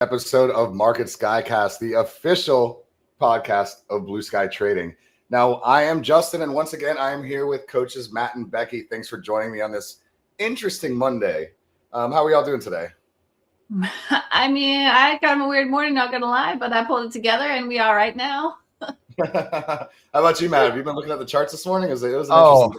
episode of Market Skycast, the official podcast of BluSky Trading. Now, I am Justin, and once again, I am here with coaches Matt and Becky. Thanks for joining me on this interesting Monday. How are y'all doing today? I mean, I got a weird morning, not gonna lie, but I pulled it together, and we are right now. How about you, Matt? Have you been looking at the charts this morning? It was an interesting day.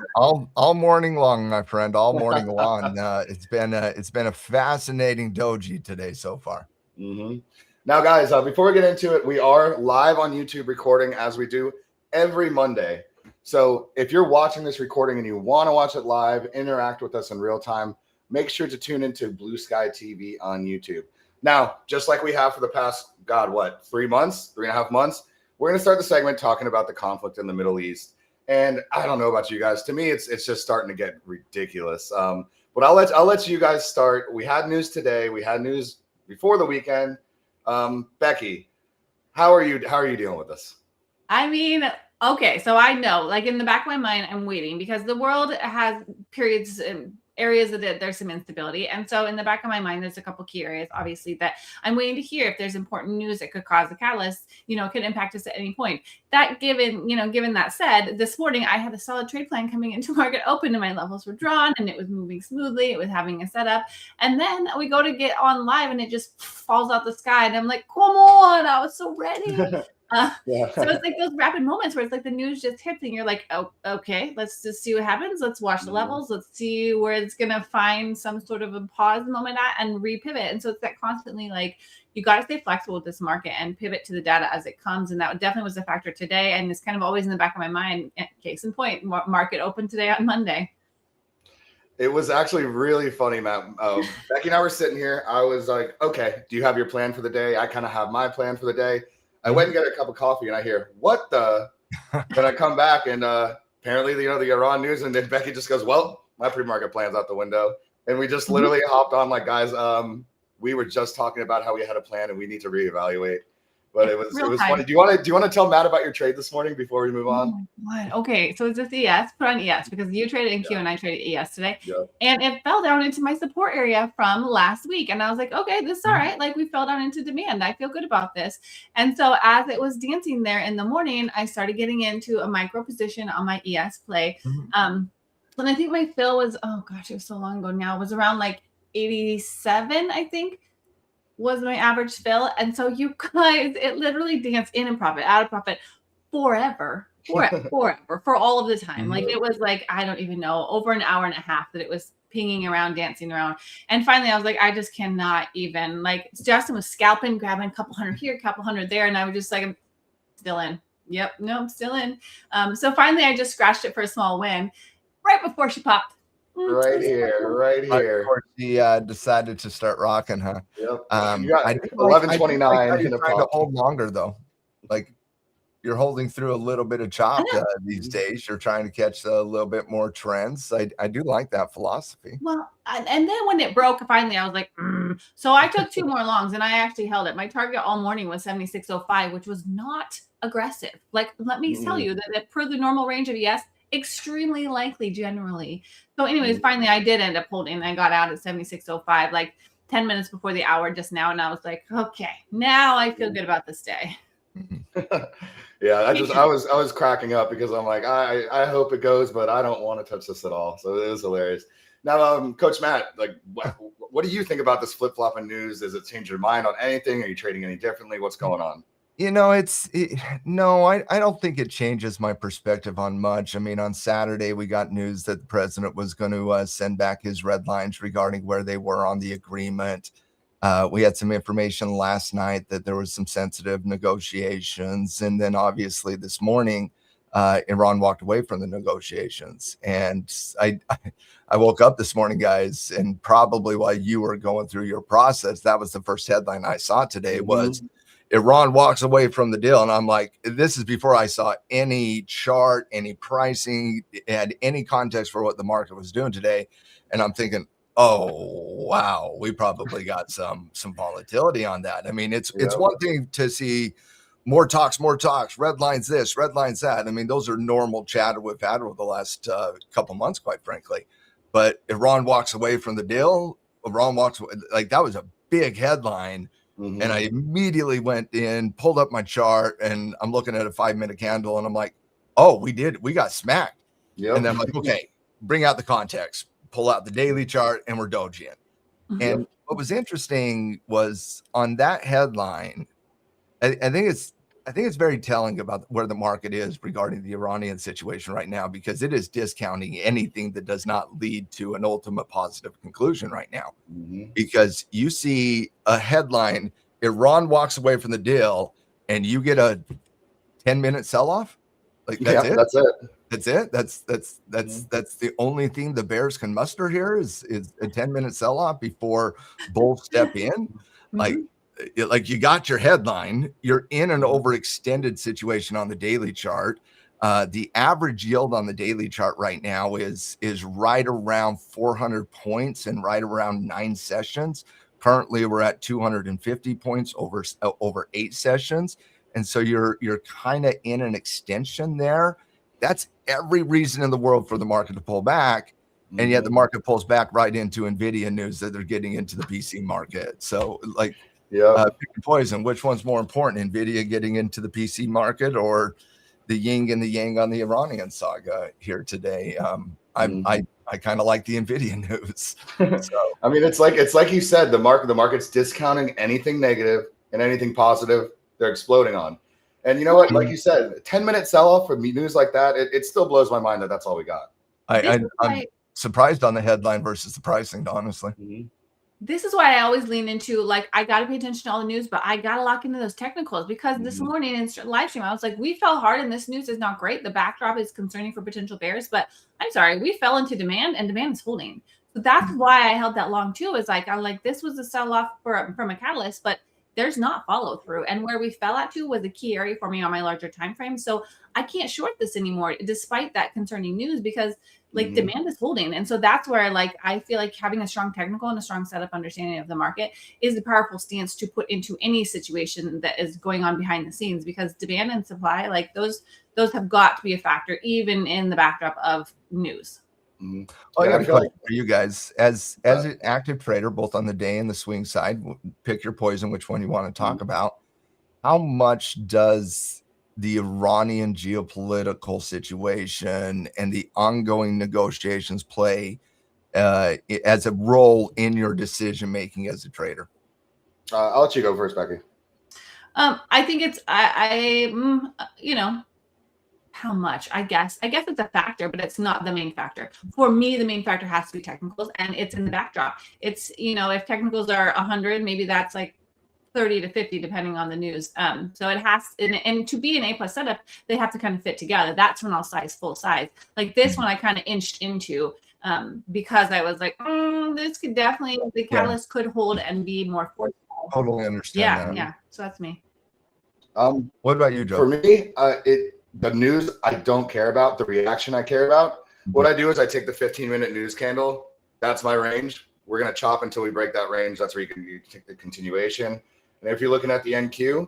all morning long, my friend, all morning long. It's been a fascinating doji today so far. Mm-hmm. Now, guys, before we get into it, we are live on YouTube recording as we do every Monday. So if you're watching this recording and you want to watch it live, interact with us in real time, make sure to tune into BluSky TV on YouTube. Now, just like we have for the past, 3.5 months, we're going to start the segment talking about the conflict in the Middle East. And I don't know about you guys. To me, it's just starting to get ridiculous. But I'll let you guys start. We had news today. We had news before the weekend. Becky, how are you dealing with this? I mean, okay, so I know, like in the back of my mind, I'm waiting because the world has periods and areas that there's some instability. And so in the back of my mind, there's a couple key areas, obviously, that I'm waiting to hear if there's important news that could cause a catalyst, could impact us at any point. That given that said, this morning I had a solid trade plan coming into market open and my levels were drawn and it was moving smoothly. It was having a setup. And then we go to get on live and it just falls out the sky. And I'm like, come on, I was so ready. So it's like those rapid moments where it's like the news just hits and you're like, oh, okay, let's just see what happens. Let's watch the levels. Let's see where it's going to find some sort of a pause moment at and repivot. And so it's that constantly like, you got to stay flexible with this market and pivot to the data as it comes. And that definitely was a factor today. And it's kind of always in the back of my mind. Case in point, market open today on Monday. It was actually really funny, Matt. Becky and I were sitting here. I was like, okay, do you have your plan for the day? I kind of have my plan for the day. I went and got a cup of coffee and I hear, what the? Then I come back and apparently, the Iran news. And then Becky just goes, well, my pre-market plan's out the window. And we just literally hopped on like, guys, we were just talking about how we had a plan and we need to reevaluate. But it was funny. Do you want to tell Matt about your trade this morning before we move on? Okay, so it's just ES. Put on ES because you traded in Q and I traded ES today, and it fell down into my support area from last week. And I was like, okay, this is all right. Like we fell down into demand. I feel good about this. And so as it was dancing there in the morning, I started getting into a micro position on my ES play. And I think my fill was it was so long ago now. It was around like 87, I think. Was my average fill. And so you guys, it literally danced in and profit, out of profit forever, for all of the time. Like it was like, I don't even know, over an hour and a half that it was pinging around, dancing around. And finally I was like, I just cannot even, like Justin was scalping, grabbing a couple hundred here, a couple hundred there. And I was just like, I'm still in. Yep. No, I'm still in. So finally I just scratched it for a small win right before she popped. Right here. Of course, he decided to start rocking, huh? Yep. You got 11.29 in a pop. To hold longer though, like you're holding through a little bit of chop these days. You're trying to catch a little bit more trends. I do like that philosophy. Well, and then when it broke, finally, I was like, So I took 2 more longs and I actually held it. My target all morning was 76.05, which was not aggressive. Like, let me tell you that per the normal range of ES, extremely likely generally. So anyways, finally I did end up holding. I got out at 76.05, like 10 minutes before the hour just now. And I was like, okay, now I feel good about this day. Yeah, I was cracking up because I'm like, I hope it goes, but I don't want to touch this at all. So it was hilarious. Now, Coach Matt, like, what do you think about this flip-flopping news? Does it change your mind on anything? Are you trading any differently? What's going on? No, I don't think it changes my perspective on much. I mean, on Saturday, we got news that the president was going to send back his red lines regarding where they were on the agreement. We had some information last night that there was some sensitive negotiations. And then obviously this morning, Iran walked away from the negotiations. And I woke up this morning, guys, and probably while you were going through your process, that was the first headline I saw today was Iran walks away from the deal. And I'm like, this is before I saw any chart, any pricing, had any context for what the market was doing today. And I'm thinking, oh, wow, we probably got some volatility on that. I mean, it's one thing to see more talks, red lines this, red lines that. I mean, those are normal chatter we've had over the last couple months, quite frankly. But Iran walks away from the deal. Iran walks away, like that was a big headline. And I immediately went in, pulled up my chart, and I'm looking at a 5-minute candle, and I'm like, oh, we got smacked. Yep. And then I'm like, okay, bring out the context, pull out the daily chart, and we're dojiing. And what was interesting was on that headline, I think it's very telling about where the market is regarding the Iranian situation right now, because it is discounting anything that does not lead to an ultimate positive conclusion right now. Because you see a headline, Iran walks away from the deal, and you get a 10-minute sell-off. Like that's it. That's it. That's the only thing the bears can muster here is a 10-minute sell-off before bulls step in. Like you got your headline, you're in an overextended situation on the daily chart. The average yield on the daily chart right now is right around 400 points and right around 9 sessions. Currently, we're at 250 points over 8 sessions, and so you're kind of in an extension there. That's every reason in the world for the market to pull back, and yet the market pulls back right into Nvidia news that they're getting into the PC market. So, like, pick your poison. Which one's more important, Nvidia getting into the PC market or the yin and the yang on the Iranian saga here today? I kind of like the Nvidia news. So I mean, it's like you said, the market's discounting anything negative and anything positive they're exploding on. And you know what? Like you said, 10-minute sell-off for news like that, it still blows my mind that that's all we got. I'm surprised on the headline versus the pricing, honestly. This is why I always lean into, like, I got to pay attention to all the news, but I got to lock into those technicals, because this morning in live stream, I was like, we fell hard and this news is not great. The backdrop is concerning for potential bears, but I'm sorry, we fell into demand and demand is holding. So that's why I held that long too, is like, this was a sell-off from a catalyst, but there's not follow through. And where we fell at to was a key area for me on my larger time frame. So I can't short this anymore, despite that concerning news, because like demand is holding. And so that's where, like, I feel like having a strong technical and a strong setup understanding of the market is a powerful stance to put into any situation that is going on behind the scenes, because demand and supply, like those have got to be a factor, even in the backdrop of news. I got a question for you guys. As an active trader, both on the day and the swing side, pick your poison, which one you want to talk about. How much does the Iranian geopolitical situation and the ongoing negotiations play as a role in your decision making as a trader? I'll let you go first, Becky. I think it's you know, how much? I guess it's a factor, but it's not the main factor. For me, the main factor has to be technicals, and it's in the backdrop. It's, you know, if technicals are 100, maybe that's like 30 to 50, depending on the news. So it has, and to be an A+ setup, they have to kind of fit together. That's when I'll size full size. Like this one, I kind of inched into because I was like, this could definitely, the catalyst could hold and be more forceful. Totally understand that. Yeah. So that's me. What about you, Joe? For me, the news I don't care about. The reaction I care about. What I do is I take the 15-minute news candle. That's my range. We're going to chop until we break that range. That's where you take the continuation. And if you're looking at the NQ,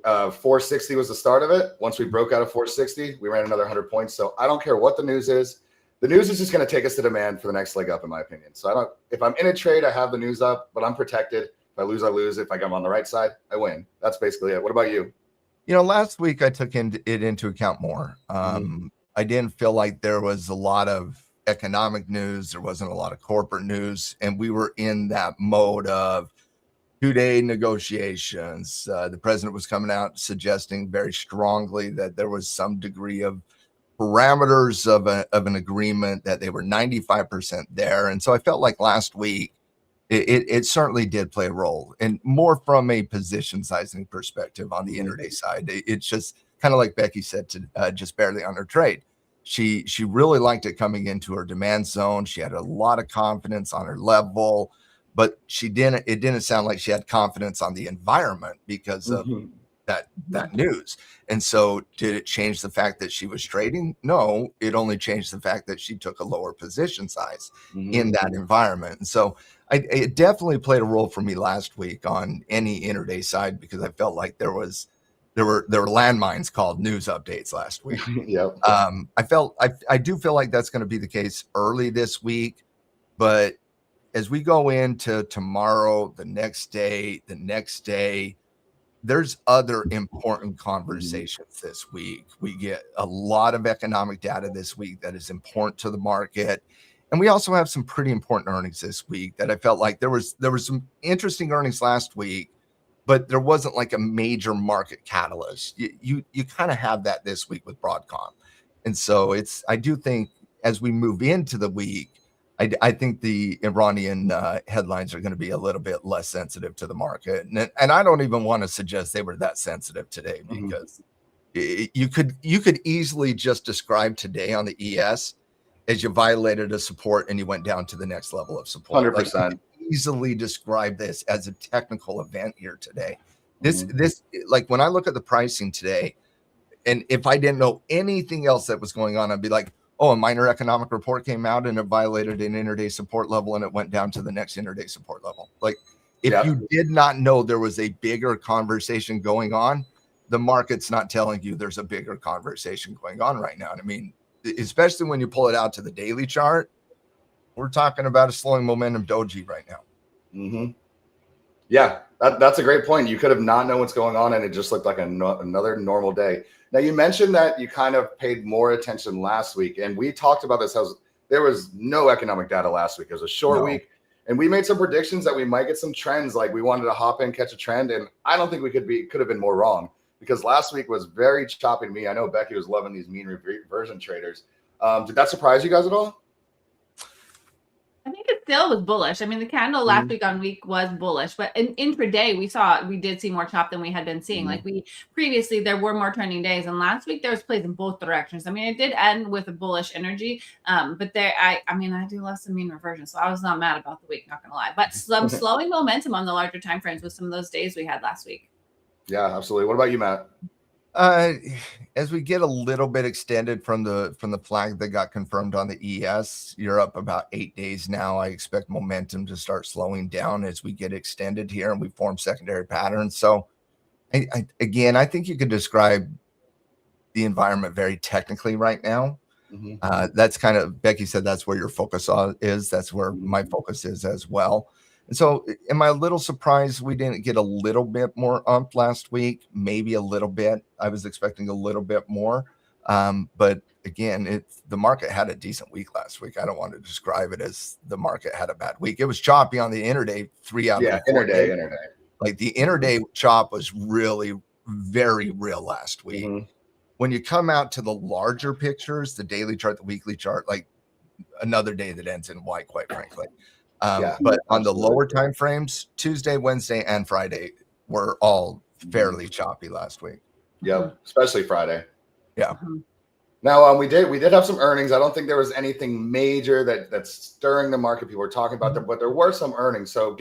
460 was the start of it. Once we broke out of 460, we ran another 100 points. So I don't care what the news is. The news is just going to take us to demand for the next leg up, in my opinion. So if I'm in a trade, I have the news up, but I'm protected. If I lose, I lose. If I'm on the right side, I win. That's basically it. What about you? You know, last week I took it into account more. I didn't feel like there was a lot of economic news. There wasn't a lot of corporate news. And we were in that mode of 2-day negotiations. The president was coming out suggesting very strongly that there was some degree of parameters of an agreement, that they were 95% there. And so I felt like last week, it certainly did play a role, and more from a position sizing perspective on the intraday side. It's just kind of like Becky said, to just barely on her trade. She really liked it coming into her demand zone. She had a lot of confidence on her level, but it didn't sound like she had confidence on the environment because of that news. And so did it change the fact that she was trading? No, it only changed the fact that she took a lower position size in that environment. And so it definitely played a role for me last week on any intraday side, because I felt like there were landmines called news updates last week. Yep. I do feel like that's going to be the case early this week, but as we go into tomorrow, the next day, there's other important conversations this week. We get a lot of economic data this week that is important to the market. And we also have some pretty important earnings this week that I felt like there was some interesting earnings last week, but there wasn't like a major market catalyst. You kind of have that this week with Broadcom. And so I do think as we move into the week, I think the Iranian headlines are going to be a little bit less sensitive to the market, and I don't even want to suggest they were that sensitive today, because you could easily just describe today on the ES as you violated a support and you went down to the next level of support. 100%. Like, easily describe this as a technical event here today. This like when I look at the pricing today, and if I didn't know anything else that was going on, I'd be like, oh, a minor economic report came out and it violated an intraday support level and it went down to the next intraday support level. Like, if you did not know there was a bigger conversation going on, the market's not telling you there's a bigger conversation going on right now. And I mean, especially when you pull it out to the daily chart, we're talking about a slowing momentum doji right now. Yeah, that's a great point. You could have not known what's going on and it just looked like another normal day. Now, you mentioned that you kind of paid more attention last week, and we talked about this. There was no economic data last week. It was a short week, and we made some predictions that we might get some trends. Like, we wanted to hop in, catch a trend, and I don't think we could have been more wrong, because last week was very choppy to me. I know Becky was loving these mean reversion traders. Did that surprise you guys at all? I think it still was bullish. I mean, the candle last week on week was bullish, but in intraday we did see more chop than we had been seeing. Like, we previously, there were more trending days, and last week there was plays in both directions. I mean, it did end with a bullish energy, but I do love some mean reversion, so I was not mad about the week, not gonna lie. But some slowing momentum on the larger time frames with some of those days we had last week. Yeah, absolutely. What about you, Matt? As we get a little bit extended from the flag that got confirmed on the ES, you're up about 8 days now. I expect momentum to start slowing down as we get extended here and we form secondary patterns. So I think you could describe the environment very technically right now. That's kind of, Becky said, that's where your focus is. That's where my focus is as well. And so am I a little surprised we didn't get a little bit more ump last week? Maybe a little bit. I was expecting a little bit more. But again, the market had a decent week last week. I don't want to describe it as the market had a bad week. It was choppy on the intraday, 3 out of 4 days. Intraday. Like, the intraday chop was really very real last week. When you come out to the larger pictures, the daily chart, the weekly chart, like another day that ends in white, quite frankly. But on the lower time frames, Tuesday, Wednesday, and Friday were all fairly choppy last week. Yep, especially Friday. Yeah. Now, we did have some earnings. I don't think there was anything major that's stirring the market. People were talking about them, but there were some earnings. So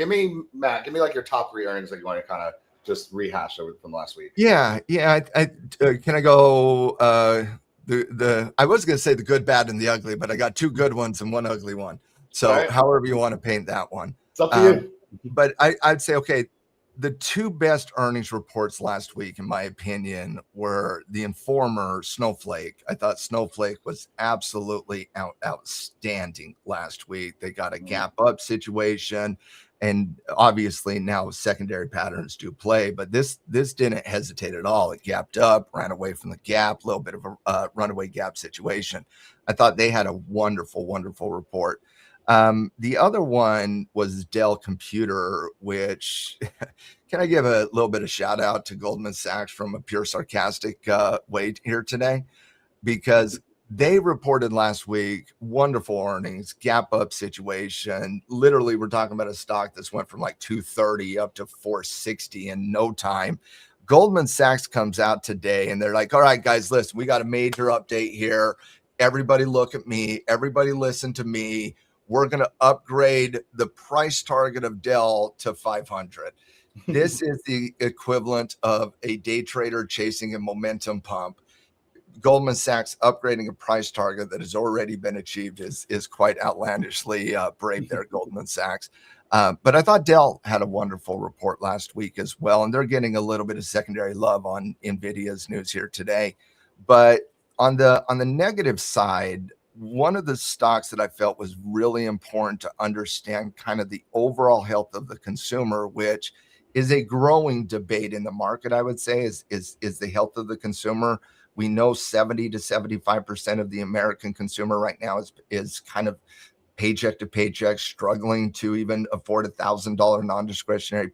Matt, give me like your top 3 earnings that you want to kind of just rehash over from last week. Yeah. Can I go? I was going to say the good, bad, and the ugly, but I got 2 good ones and 1 ugly one. So however you want to paint that one. It's up to you. But I'd say, okay, the 2 best earnings reports last week, in my opinion, were the Informer, Snowflake. I thought Snowflake was absolutely outstanding last week. They got a gap up situation, and obviously now secondary patterns do play, but this didn't hesitate at all. It gapped up, ran away from the gap, a little bit of a runaway gap situation. I thought they had a wonderful, wonderful report. The other one was Dell Computer, which can I give a little bit of shout out to Goldman Sachs from a pure sarcastic way here today, because they reported last week wonderful earnings, gap up situation. Literally, we're talking about a stock that's went from like 230 up to 460 in no time. Goldman Sachs comes out today and they're like, all right, guys, listen, we got a major update here. Everybody look at me. Everybody listen to me. We're going to upgrade the price target of Dell to 500. This is the equivalent of a day trader chasing a momentum pump. Goldman Sachs upgrading a price target that has already been achieved is quite outlandishly brave there, Goldman Sachs. But I thought Dell had a wonderful report last week as well, and they're getting a little bit of secondary love on NVIDIA's news here today. But on the negative side, one of the stocks that I felt was really important to understand kind of the overall health of the consumer, which is a growing debate in the market, I would say, is the health of the consumer. We know 70 to 75% of the American consumer right now is kind of paycheck to paycheck, struggling to even afford $1,000 non-discretionary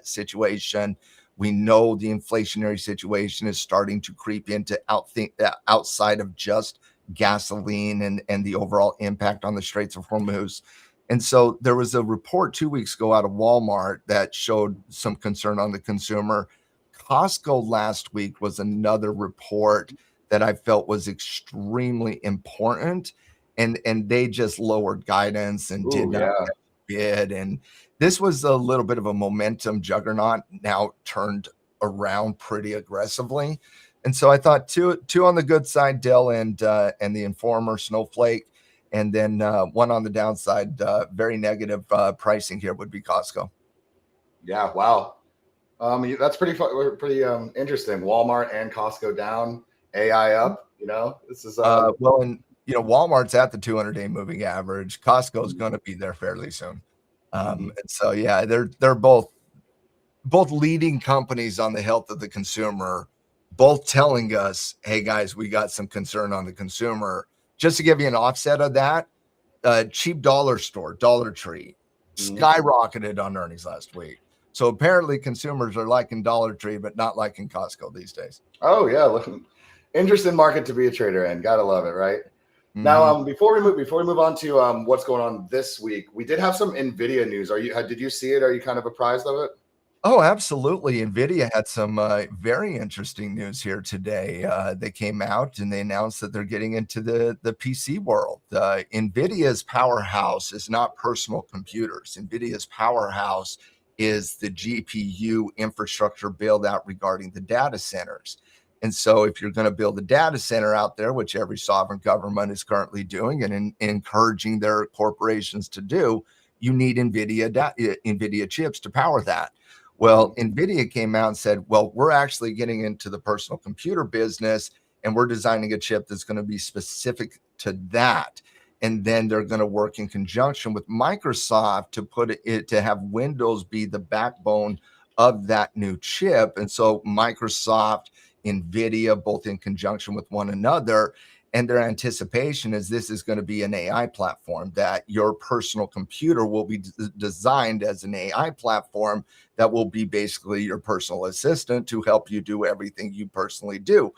situation. We know the inflationary situation is starting to creep into outside of just gasoline and the overall impact on the Straits of Hormuz. And so there was a report 2 weeks ago out of Walmart that showed some concern on the consumer. Costco last week was another report that I felt was extremely important. And they just lowered guidance and did not bid. And this was a little bit of a momentum juggernaut, now turned around pretty aggressively. And so I thought two on the good side, Dell and the Informer, Snowflake, and then one on the downside, very negative pricing here would be Costco. Yeah, wow. That's pretty interesting. Walmart and Costco down, AI up. This is well, and Walmart's at the 200-day moving average. Costco's going to be there fairly soon. And so, yeah, they're both leading companies on the health of the consumer, both telling us, hey, guys, we got some concern on the consumer. Just to give you an offset of that, cheap dollar store, Dollar Tree, skyrocketed on earnings last week. So apparently consumers are liking Dollar Tree, but not liking Costco these days. Oh, yeah. Interesting market to be a trader in. Gotta love it, right? Now, before we move on to what's going on this week, we did have some NVIDIA news. Did you see it? Are you kind of apprised of it? Oh, absolutely. NVIDIA had some very interesting news here today. They came out and they announced that they're getting into the PC world. NVIDIA's powerhouse is not personal computers. NVIDIA's powerhouse is the GPU infrastructure build out regarding the data centers. And so if you're going to build a data center out there, which every sovereign government is currently doing and encouraging their corporations to do, you need NVIDIA chips to power that. Well, NVIDIA came out and said, well, we're actually getting into the personal computer business and we're designing a chip that's going to be specific to that. And then they're going to work in conjunction with Microsoft to have Windows be the backbone of that new chip. And so Microsoft, NVIDIA, both in conjunction with one another, and their anticipation is this is going to be an AI platform, that your personal computer will be designed as an AI platform that will be basically your personal assistant to help you do everything you personally do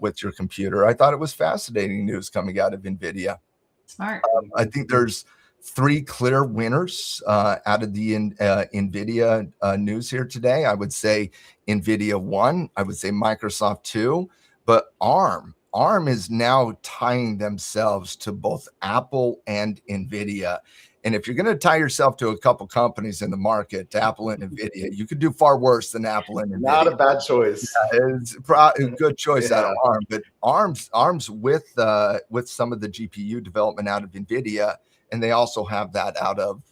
with your computer. I thought it was fascinating news coming out of NVIDIA. Smart. I think there's 3 clear winners out of the NVIDIA news here today. I would say NVIDIA 1, I would say Microsoft 2, but ARM is now tying themselves to both Apple and NVIDIA. And if you're going to tie yourself to a couple companies in the market, Apple and NVIDIA, you could do far worse than Apple and NVIDIA. Not a bad choice. Yeah, it's a good choice out of ARM, but ARM's with some of the GPU development out of NVIDIA, and they also have that out of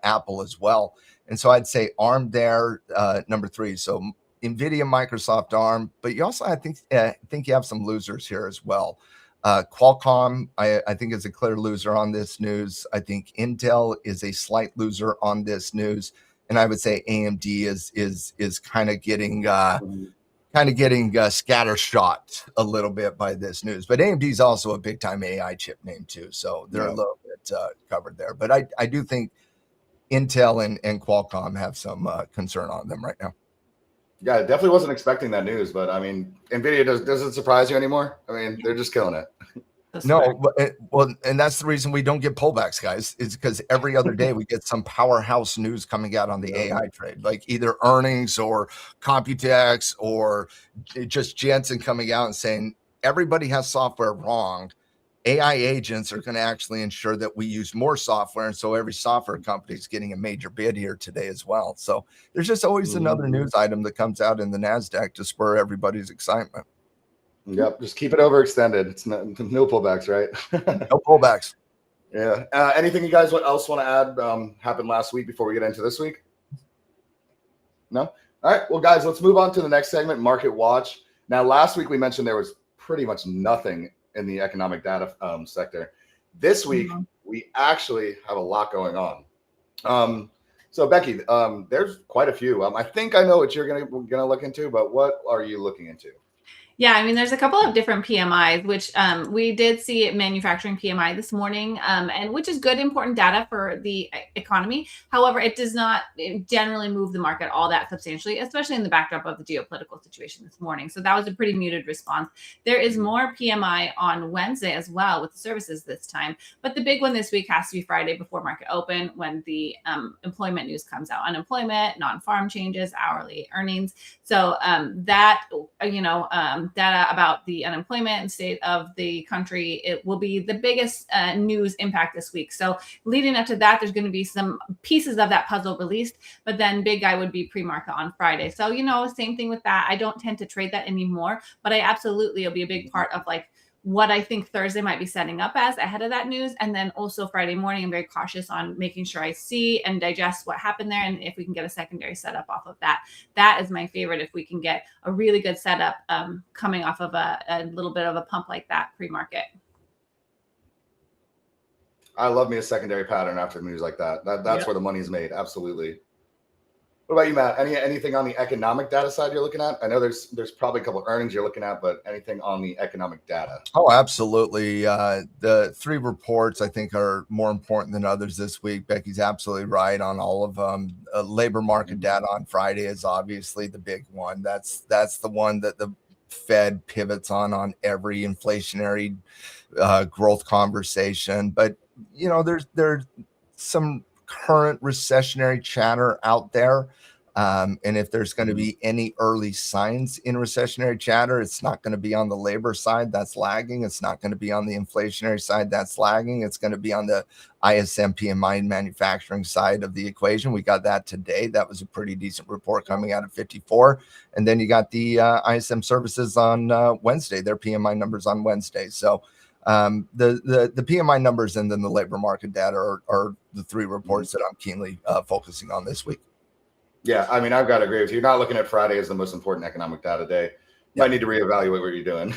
Apple as well. And so I'd say ARM there, number 3. So NVIDIA, Microsoft, ARM, but you also I think you have some losers here as well. Qualcomm, I think, is a clear loser on this news. I think Intel is a slight loser on this news, and I would say AMD is kind of getting scattershot a little bit by this news. But AMD is also a big time AI chip name too, so they're a little bit covered there. But I do think Intel and Qualcomm have some concern on them right now. Yeah, I definitely wasn't expecting that news, but I mean, NVIDIA doesn't surprise you anymore. I mean, they're just killing it. No, well, and that's the reason we don't get pullbacks, guys, is because every other day we get some powerhouse news coming out on the AI trade, like either earnings or Computex or just Jensen coming out and saying everybody has software wrong. AI agents are going to actually ensure that we use more software. And so every software company is getting a major bid here today as well. So there's just always another news item that comes out in the NASDAQ to spur everybody's excitement. Yep. Just keep it overextended. It's no pullbacks, right? No pullbacks. Yeah. Anything you guys else want to add happened last week before we get into this week? No? All right. Well, guys, let's move on to the next segment, Market Watch. Now, last week we mentioned there was pretty much nothing in the economic data sector. This week, we actually have a lot going on. So Becky, there's quite a few. I think I know what you're gonna look into, but what are you looking into? Yeah, I mean, there's a couple of different PMIs, which we did see manufacturing PMI this morning, and which is good, important data for the economy. However, it does not generally move the market all that substantially, especially in the backdrop of the geopolitical situation this morning. So that was a pretty muted response. There is more PMI on Wednesday as well with the services this time, but the big one this week has to be Friday before market open when the employment news comes out: unemployment, non-farm changes, hourly earnings. So that data about the unemployment and state of the country, it will be the biggest news impact this week. So leading up to that, there's going to be some pieces of that puzzle released, but then big guy would be pre-market on Friday. So, same thing with that. I don't tend to trade that anymore, but I absolutely, it'll be a big part of like what I think Thursday might be setting up as ahead of that news. And then also Friday morning, I'm very cautious on making sure I see and digest what happened there. And if we can get a secondary setup off of that, that is my favorite. If we can get a really good setup coming off of a little bit of a pump like that pre-market. I love me a secondary pattern after news like that. That's where the money's made. Absolutely. What about you, Matt? Anything on the economic data side you're looking at? I know there's probably a couple of earnings you're looking at, but anything on the economic data? Oh, absolutely. The three reports I think are more important than others this week. Becky's absolutely right on all of them. Labor market data on Friday is obviously the big one. That's the one that the Fed pivots on every inflationary growth conversation. But there's some current recessionary chatter out there. And if there's going to be any early signs in recessionary chatter, it's not going to be on the labor side. That's lagging. It's not going to be on the inflationary side. That's lagging. It's going to be on the ISM PMI manufacturing side of the equation. We got that today. That was a pretty decent report coming out of 54. And then you got the ISM services on Wednesday, their PMI numbers on Wednesday. So the PMI numbers and then the labor market data are the three reports that I'm keenly focusing on this week. Yeah, I mean, I've got to agree with you. You're not looking at Friday as the most important economic data day. You might need to reevaluate what you're doing.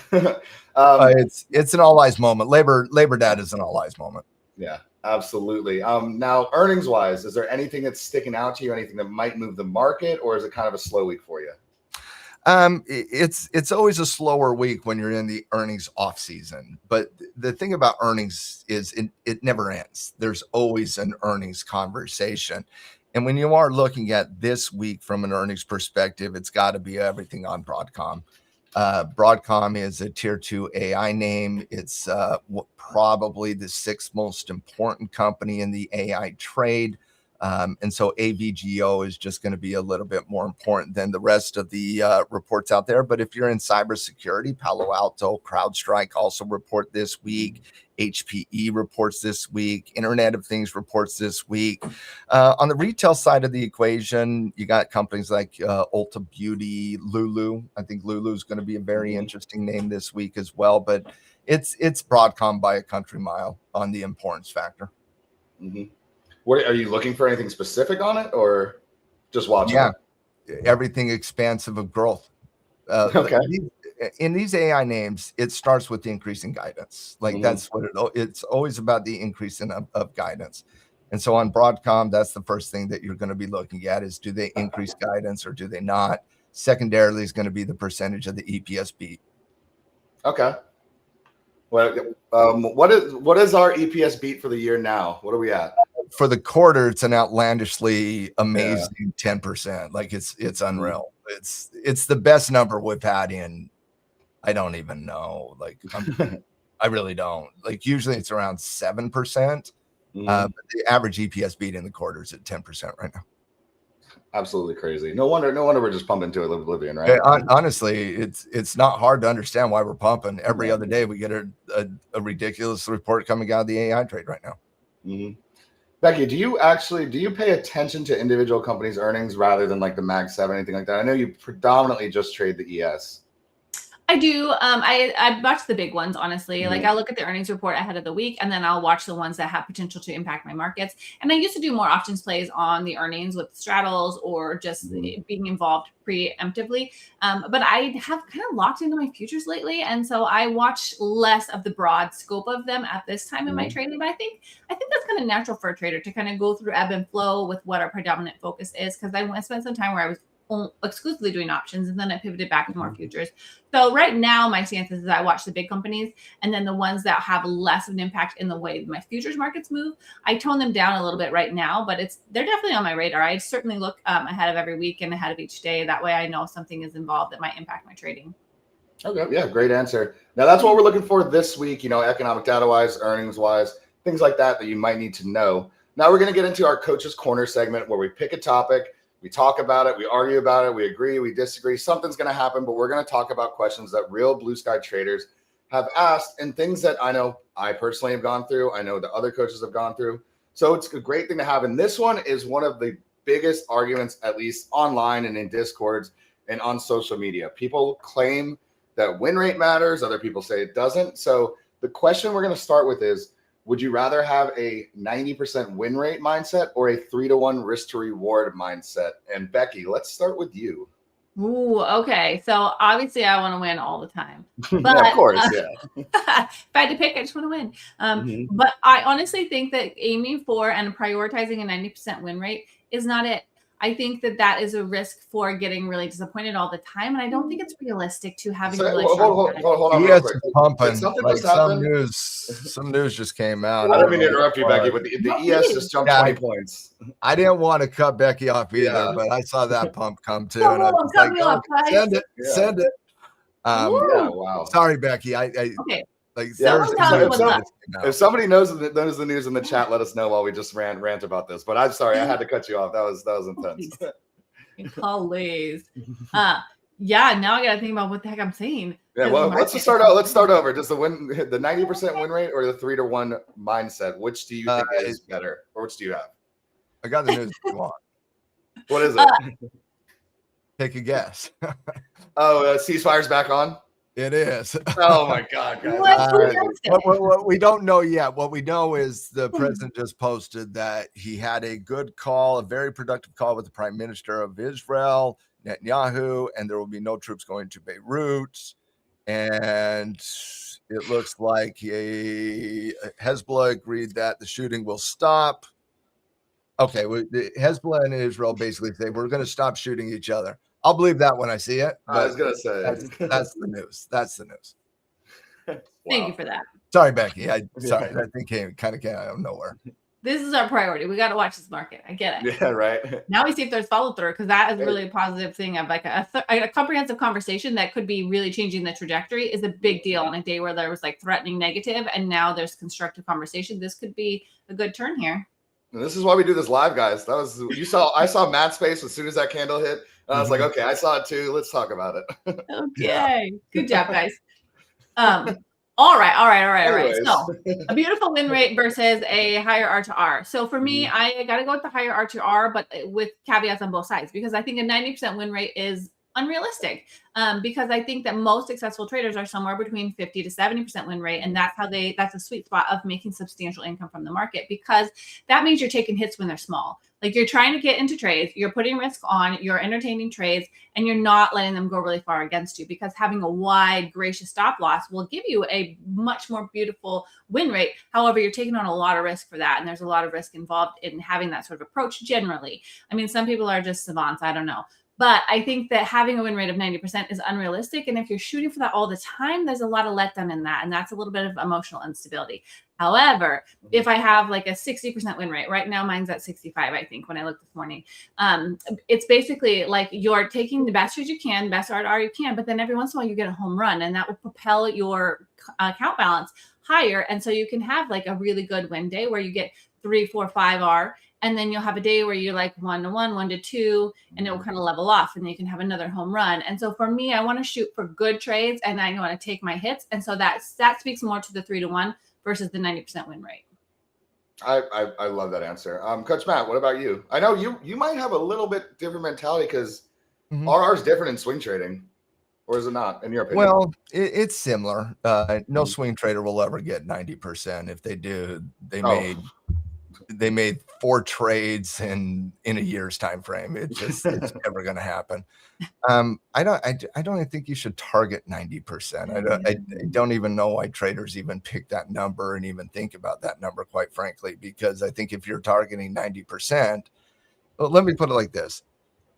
It's an all eyes moment. Labor data is an all eyes moment. Yeah, absolutely. Now, earnings wise, is there anything that's sticking out to you? Anything that might move the market, or is it kind of a slow week for you? It's always a slower week when you're in the earnings off season. But the thing about earnings is it never ends. There's always an earnings conversation. And when you are looking at this week from an earnings perspective, it's got to be everything on Broadcom. Broadcom is a tier 2 AI name. It's probably the sixth most important company in the AI trade. And so AVGO is just going to be a little bit more important than the rest of the reports out there. But if you're in cybersecurity, Palo Alto, CrowdStrike also report this week. HPE reports this week. Internet of Things reports this week. On the retail side of the equation, you got companies like Ulta Beauty, Lulu. I think Lulu is going to be a very interesting name this week as well. But it's Broadcom by a country mile on the importance factor. Mm-hmm. What are you looking for? Anything specific on it, or just watching? Yeah, everything expansive of growth. Okay. In these AI names, it starts with the increase in guidance. Like that's what it's always about, the increase of guidance. And so on Broadcom, that's the first thing that you're going to be looking at is, do they increase guidance or do they not? Secondarily is going to be the percentage of the EPS beat. Okay. Well, what is our EPS beat for the year now? What are we at? For the quarter, it's an outlandishly amazing 10%. Like it's unreal. It's the best number we've had in, I don't even know. Like I really don't. Like usually it's around 7%. But the average EPS beat in the quarter is at 10% right now. Absolutely crazy. No wonder we're just pumping to oblivion, right? Honestly, it's not hard to understand why we're pumping. Every other day we get a ridiculous report coming out of the AI trade right now. Mm-hmm. Becky, do you pay attention to individual companies' earnings rather than like the Mag 7, anything like that? I know you predominantly just trade the ES. I do. I watch the big ones, honestly. Mhm. Like I look at the earnings report ahead of the week, and then I'll watch the ones that have potential to impact my markets. And I used to do more options plays on the earnings with straddles or just being involved preemptively. But I have kind of locked into my futures lately, and so I watch less of the broad scope of them at this time in my trading. But I think that's kind of natural for a trader to kind of go through ebb and flow with what our predominant focus is. Because I spent some time where I was exclusively doing options, and then I pivoted back to more futures. So right now, my stance is I watch the big companies, and then the ones that have less of an impact in the way my futures markets move, I tone them down a little bit right now, but they're definitely on my radar. I certainly look ahead of every week and ahead of each day. That way, I know something is involved that might impact my trading. Okay, yeah, great answer. Now that's what we're looking for this week. Economic data wise, earnings wise, things like that you might need to know. Now we're going to get into our Coach's Corner segment where we pick a topic. We talk about it, we argue about it, we agree, we disagree. Something's going to happen, but we're going to talk about questions that real BluSky traders have asked and things that I know I personally have gone through. I know the other coaches have gone through. So it's a great thing to have. And this one is one of the biggest arguments, at least online and in Discords and on social media. People claim that win rate matters. Other people say it doesn't. So the question we're going to start with is, would you rather have a 90% win rate mindset or a 3-to-1 risk to reward mindset? And Becky, let's start with you. Ooh, okay. So obviously I want to win all the time. But yeah, of course, yeah. If I had to pick, I just want to win. But I honestly think that aiming for and prioritizing a 90% win rate is not it. I think that is a risk for getting really disappointed all the time. And I don't think it's realistic to having a really strong hold on He real has quick. pumping. Something Like just happened. some news just came out. I didn't mean to interrupt you, Becky, but the ES just jumped 20 points. I didn't want to cut Becky off either, but I saw that pump come too. And I was like, send it. Yeah, wow. Sorry, Becky. Okay. Like, if somebody knows the news in the chat, let us know while we just rant about this. But I'm sorry, I had to cut you off. That was intense. Please. Yeah, now I gotta think about what the heck I'm saying. Yeah, well, let's start over. Does the 90% win rate or the 3-to-1 mindset? Which do you think is better, or which do you have? I got the news if you want. What is it? Take a guess. Ceasefire's back on. It is. Oh my God, guys! What we don't know yet. What we know is the president just posted that he had a good call, a very productive call with the Prime Minister of Israel, Netanyahu, and there will be no troops going to Beirut. And it looks like Hezbollah agreed that the shooting will stop. Okay, Hezbollah and Israel basically say we're going to stop shooting each other. I'll believe that when I see it. I was going to say that's the news. That's the news. Thank you for that. Sorry, Becky. Sorry, that thing came out of nowhere. This is our priority. We got to watch this market. I get it. Yeah, right. Now we see if there's follow through, because that is really a positive thing of like a comprehensive conversation that could be really changing the trajectory is a big deal on a day where there was like threatening negative and now there's constructive conversation. This could be a good turn here. And this is why we do this live, guys. I saw Matt's face as soon as that candle hit. I was like, okay, I saw it too. Let's talk about it. Okay. Good job, guys. All right. So a beautiful win rate versus a higher R to R. So for me, I got to go with the higher R to R, but with caveats on both sides, because I think a 90% win rate is unrealistic, because I think that most successful traders are somewhere between 50 to 70% win rate. And that's a sweet spot of making substantial income from the market, because that means you're taking hits when they're small. Like you're trying to get into trades, you're putting risk on, you're entertaining trades, and you're not letting them go really far against you, because having a wide, gracious stop loss will give you a much more beautiful win rate. However, you're taking on a lot of risk for that. And there's a lot of risk involved in having that sort of approach generally. I mean, some people are just savants. I don't know. But I think that having a win rate of 90% is unrealistic. And if you're shooting for that all the time, there's a lot of letdown in that. And that's a little bit of emotional instability. However, if I have like a 60% win rate, right now mine's at 65, I think, when I looked this morning. It's basically like you're taking the best trades you can, best R you can, but then every once in a while you get a home run, and that will propel your account balance higher. And so you can have like a really good win day where you get 3, 4, 5 R. And then you'll have a day where you're like 1 to 1, 1 to 2, and it will kind of level off, and then you can have another home run. And so for me, I want to shoot for good trades, and I want to take my hits. And so that speaks more to the 3 to 1 versus the 90% win rate. I love that answer. Coach Matt, what about you? I know you might have a little bit different mentality because RR is different in swing trading. or is it not, in your opinion? Well, it's similar. No swing trader will ever get 90%. If they do, they made 4 trades in a year's time frame. It's never going to happen. I don't even think you should target 90%. I don't even know why traders even pick that number and even think about that number, quite frankly, because I think if you're targeting 90%, well, let me put it like this.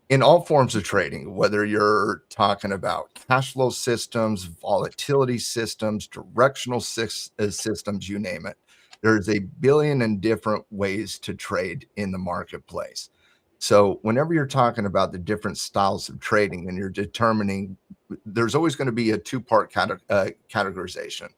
In all forms of trading, whether you're talking about cash flow systems, volatility systems, directional systems, you name it, there's a billion and different ways to trade in the marketplace. So whenever you're talking about the different styles of trading and you're determining, there's always going to be a 2-part categorization.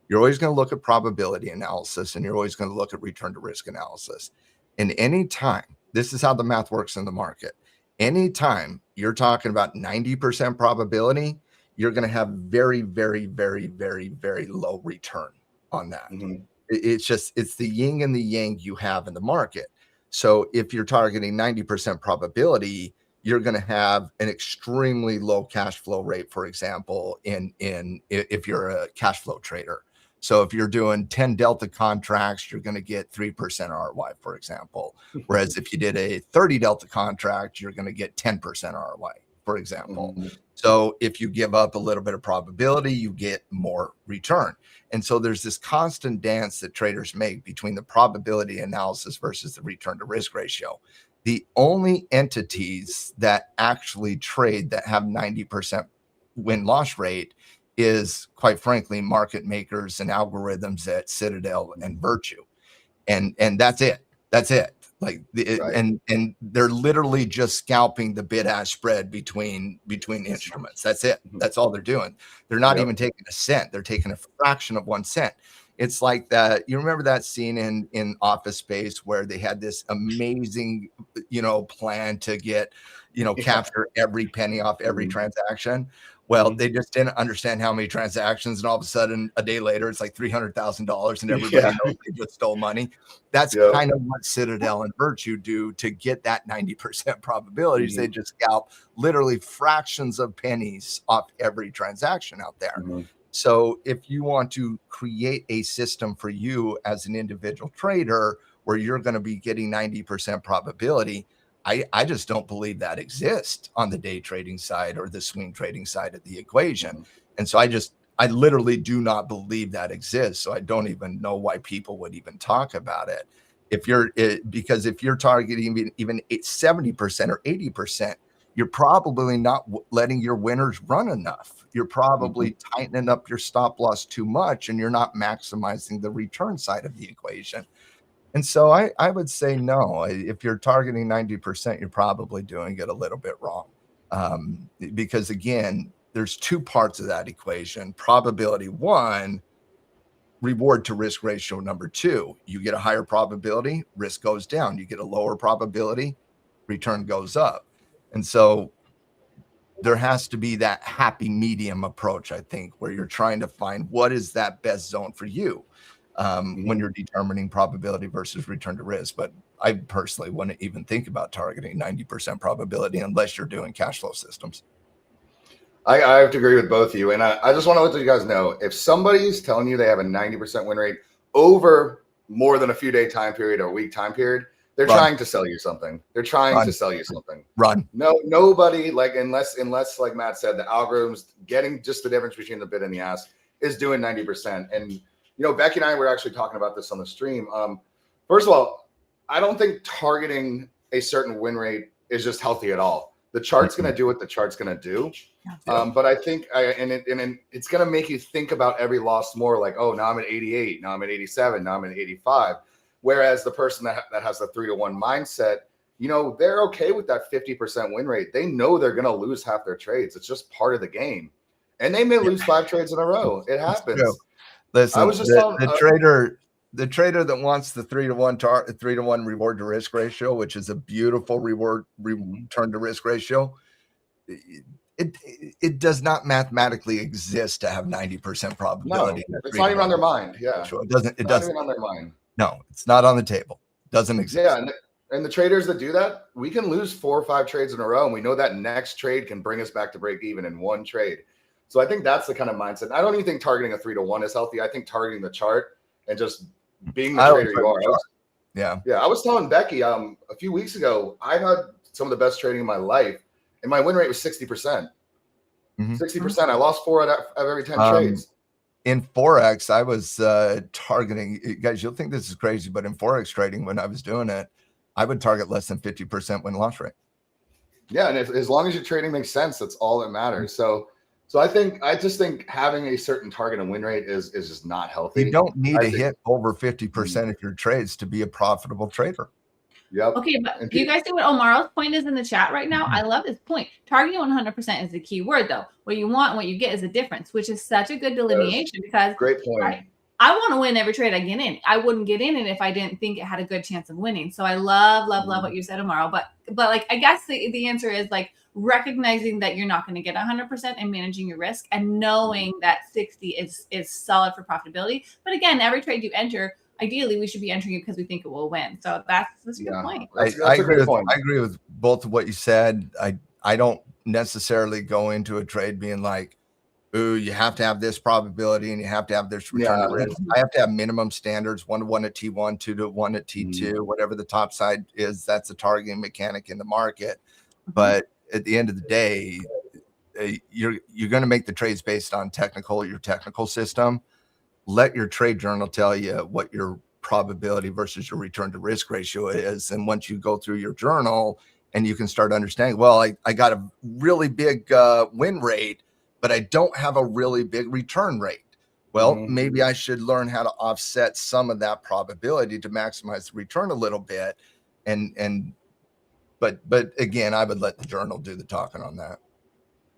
You're always going to look at probability analysis, and you're always going to look at return to risk analysis. And any time, this is how the math works in the market. Anytime you're talking about 90% probability, you're going to have very, very, very, very, very low return on that. It's the yin and the yang you have in the market. So if you're targeting 90% probability, you're going to have an extremely low cash flow rate, for example, if you're a cash flow trader. So if you're doing 10 delta contracts, you're going to get 3% ROI, for example. Whereas if you did a 30 delta contract, you're going to get 10% ROI, for example. So if you give up a little bit of probability, you get more return. And so there's this constant dance that traders make between the probability analysis versus the return to risk ratio. The only entities that actually trade that have 90% win-loss rate is, quite frankly, market makers and algorithms at Citadel and Virtue. And that's it. That's it. Like and they're literally just scalping the bid-ask spread between instruments. That's it. That's all they're doing. They're not even taking a cent. They're taking a fraction of 1 cent. It's like that. You remember that scene in Office Space where they had this amazing, plan to get, capture every penny off every transaction. Well, they just didn't understand how many transactions, and all of a sudden, a day later, it's like $300,000, and everybody knows they just stole money. That's kind of what Citadel and Virtue do to get that 90% probabilities. They just scalp literally fractions of pennies off every transaction out there. So if you want to create a system for you as an individual trader where you're going to be getting 90% probability, I just don't believe that exists on the day trading side or the swing trading side of the equation. And so I literally do not believe that exists. So I don't even know why people would even talk about it. Because if you're targeting even 70% or 80%, you're probably not letting your winners run enough. You're probably tightening up your stop loss too much, and you're not maximizing the return side of the equation. And so I would say no. If you're targeting 90%, you're probably doing it a little bit wrong. Because again, there's 2 parts of that equation. Probability 1, reward to risk ratio number 2. You get a higher probability, risk goes down. You get a lower probability, return goes up. And so there has to be that happy medium approach, I think, where you're trying to find what is that best zone for you. When you're determining probability versus return to risk. But I personally wouldn't even think about targeting 90% probability unless you're doing cash flow systems. I have to agree with both of you. And I just want to let you guys know, if somebody's telling you they have a 90% win rate over more than a few day time period or a week time period, they're trying to sell you something. They're trying to sell you something. Nobody, like, unless like Matt said, the algorithms getting just the difference between the bid and the ask is doing 90%. And Becky and I were actually talking about this on the stream. First of all, I don't think targeting a certain win rate is just healthy at all. The chart's going to do what the chart's going to do. But I think, it's going to make you think about every loss more, like, oh, now I'm at 88, now I'm at 87, now I'm at 85. Whereas the person that has the 3-to-1 mindset, they're okay with that 50% win rate. They know they're going to lose half their trades. It's just part of the game. And they may lose 5 trades in a row. It happens. Listen, the trader that wants the 3-to-1 reward to risk ratio, which is a beautiful return to risk ratio, it does not mathematically exist to have 90% probability. No, it's not even on their mind. Yeah, it doesn't. It doesn't even on their mind. No, it's not on the table. It doesn't exist. Yeah, and the traders that do that, we can lose 4 or 5 trades in a row, and we know that next trade can bring us back to break even in one trade. So I think that's the kind of mindset. I don't even think targeting a 3-to-1 is healthy. I think targeting the chart and just being the trader you are. I was telling Becky a few weeks ago, I had some of the best trading in my life, and my win rate was 60%. 60%. I lost 4 out of every 10 trades. In Forex, I was targeting, guys, you'll think this is crazy, but in Forex trading, when I was doing it, I would target less than 50% win-loss rate. Yeah, and as long as your trading makes sense, that's all that matters. So I just think having a certain target and win rate is just not healthy. You don't need to hit over 50% of your trades to be a profitable trader. Yep. Okay, but do you guys see what Omar's point is in the chat right now? I love his point. Targeting 100% is the key word, though. What you want and what you get is a difference, which is such a good delineation because great point. I want to win every trade I get in. I wouldn't get in it if I didn't think it had a good chance of winning. So I love what you said, Omar. But like, I guess the answer is like recognizing that you're not going to get 100% and managing your risk and knowing that 60 is solid for profitability. But again, every trade you enter, ideally we should be entering it because we think it will win. So that's a good point. That's a great point. I agree with both of what you said. I don't necessarily go into a trade being like, ooh, you have to have this probability and you have to have this return to risk. I have to have minimum standards, 1-to-1 at T1, 2-to-1 at T2, whatever the top side is. That's a targeting mechanic in the market. But at the end of the day, you're going to make the trades based on your technical system. Let your trade journal tell you what your probability versus your return to risk ratio is. And once you go through your journal and you can start understanding, well, I got a really big win rate, but I don't have a really big return rate. Well, maybe I should learn how to offset some of that probability to maximize the return a little bit. But again, I would let the journal do the talking on that.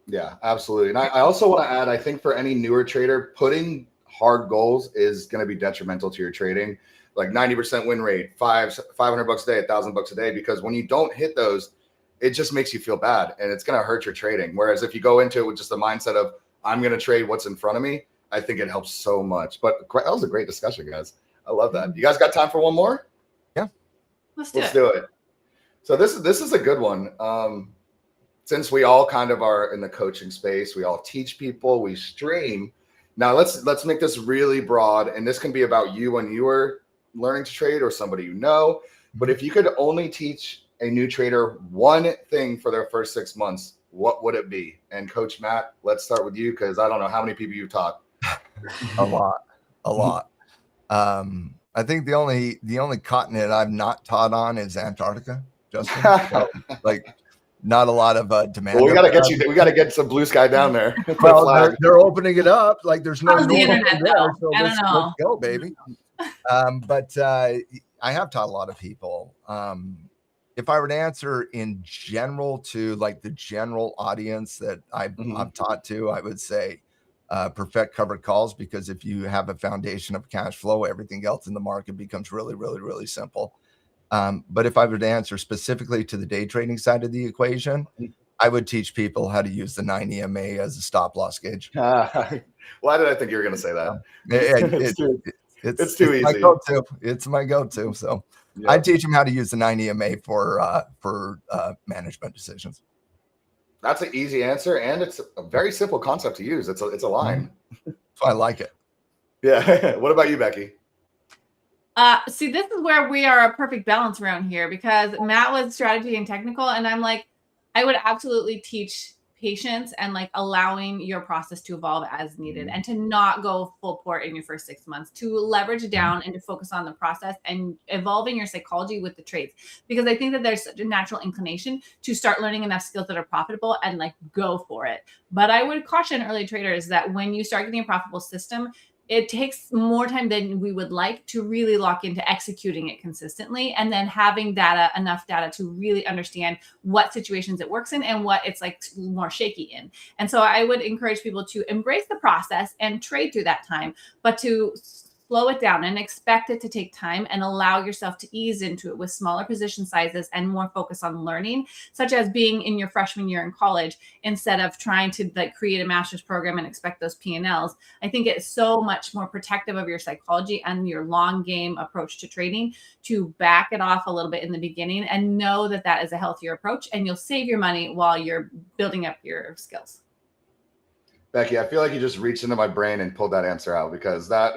Yeah, absolutely. And I also want to add, I think for any newer trader, putting hard goals is going to be detrimental to your trading. Like 90% win rate, $500 a day, $1,000 a day, because when you don't hit those, it just makes you feel bad and it's going to hurt your trading. Whereas if you go into it with just the mindset of, I'm going to trade what's in front of me, I think it helps so much. But that was a great discussion, guys. I love that. You guys got time for one more? Yeah. Let's do it. So this is a good one. Since we all kind of are in the coaching space, we all teach people, we stream. Now let's make this really broad, and this can be about you when you were learning to trade or somebody you know. But if you could only teach a new trader one thing for their first 6 months, what would it be? And Coach Matt, let's start with you because I don't know how many people you've taught. A lot. I think the only continent I've not taught on is Antarctica, Justin. So, like, not a lot of demand. Well, we got to get some BluSky down there. Well, they're opening it up. Like, there's no the internet there, so let's go, baby. But I have taught a lot of people. If I were to answer in general to like the general audience that I've taught to, I would say perfect covered calls, because if you have a foundation of cash flow, everything else in the market becomes really, really, really simple. But if I were to answer specifically to the day trading side of the equation, I would teach people how to use the 9 EMA as a stop loss gauge. Why did I think you were going to say that? It's too easy. It's my go-to. So I teach them how to use the 9 EMA for management decisions. That's an easy answer, and it's a very simple concept to use. It's a line. So I like it. Yeah. What about you, Becky? See, this is where we are a perfect balance around here, because Matt was strategy and technical, and I'm like, I would absolutely teach patience and like allowing your process to evolve as needed, and to not go full port in your first 6 months, to leverage down and to focus on the process and evolving your psychology with the trades. Because I think that there's such a natural inclination to start learning enough skills that are profitable and like go for it. But I would caution early traders that when you start getting a profitable system, it takes more time than we would like to really lock into executing it consistently, and then having enough data to really understand what situations it works in and what it's like more shaky in. And so I would encourage people to embrace the process and trade through that time, but to slow it down and expect it to take time, and allow yourself to ease into it with smaller position sizes and more focus on learning, such as being in your freshman year in college instead of trying to like create a master's program and expect those P&Ls. I think it's so much more protective of your psychology and your long game approach to trading to back it off a little bit in the beginning and know that that is a healthier approach, and you'll save your money while you're building up your skills. Becky, I feel like you just reached into my brain and pulled that answer out because that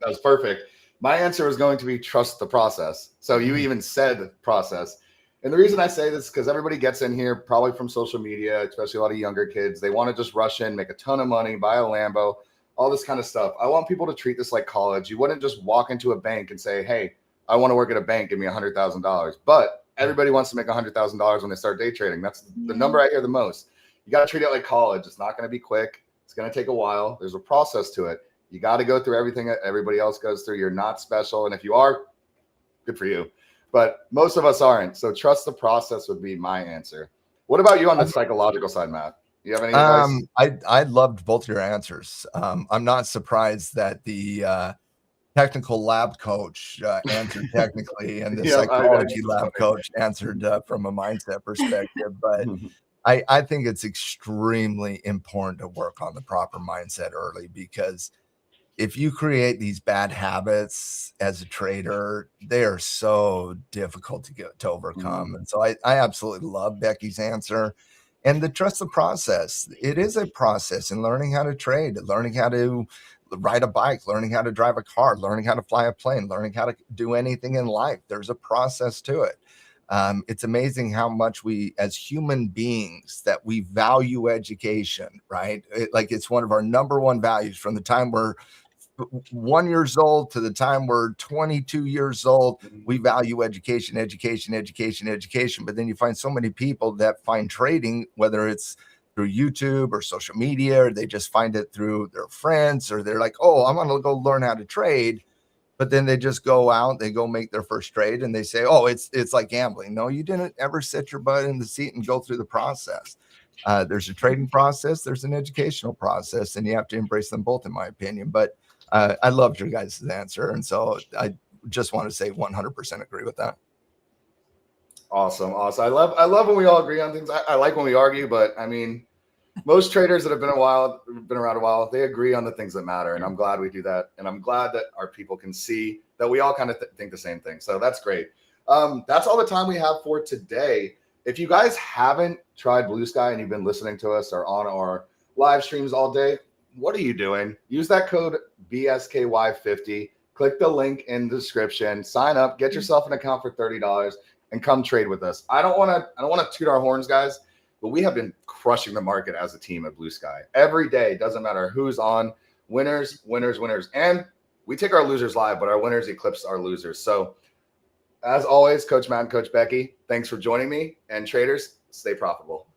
was perfect. My answer was going to be trust the process. So you even said process. And the reason I say this is because everybody gets in here probably from social media, especially a lot of younger kids. They want to just rush in, make a ton of money, buy a Lambo, all this kind of stuff. I want people to treat this like college. You wouldn't just walk into a bank and say, hey, I want to work at a bank, give me $100,000. But everybody wants to make $100,000 when they start day trading. That's the number I hear the most. You got to treat it like college. It's not going to be quick. It's going to take a while. There's a process to it. You got to go through everything that everybody else goes through. You're not special. And if you are, good for you. But most of us aren't. So trust the process would be my answer. What about you on the psychological side, Matt? Do you have any advice? I loved both your answers. I'm not surprised that the technical lab coach answered technically and the psychology lab coach answered from a mindset perspective. But I think it's extremely important to work on the proper mindset early, because if you create these bad habits as a trader, they are so difficult to overcome. And so I absolutely love Becky's answer. And the trust the process. It is a process in learning how to trade, learning how to ride a bike, learning how to drive a car, learning how to fly a plane, learning how to do anything in life. There's a process to it. It's amazing how much we, as human beings, that we value education, right? It's one of our number one values from the time we're 1 year old to the time we're 22 years old. We value education. But then you find so many people that find trading, whether it's through YouTube or social media, or they just find it through their friends, or they're like, oh, I'm going to go learn how to trade. But then they just go out, they go make their first trade, and they say, oh, it's like gambling. No, you didn't ever sit your butt in the seat and go through the process. There's a trading process, there's an educational process, and you have to embrace them both, in my opinion. But I loved your guys' answer. And so I just want to say 100% agree with that. Awesome. I love when we all agree on things. I like when we argue, but I mean, most traders that have been around a while, they agree on the things that matter. And I'm glad we do that. And I'm glad that our people can see that we all kind of think the same thing. So that's great. That's all the time we have for today. If you guys haven't tried BluSky and you've been listening to us or on our live streams all day, what are you doing? Use that code BSKY50. Click the link in the description. Sign up. Get yourself an account for $30 and come trade with us. I don't want to toot our horns, guys, but we have been crushing the market as a team at BluSky every day. Doesn't matter who's on. Winners. And we take our losers live, but our winners eclipse our losers. So as always, Coach Matt and Coach Becky, thanks for joining me. And traders, stay profitable.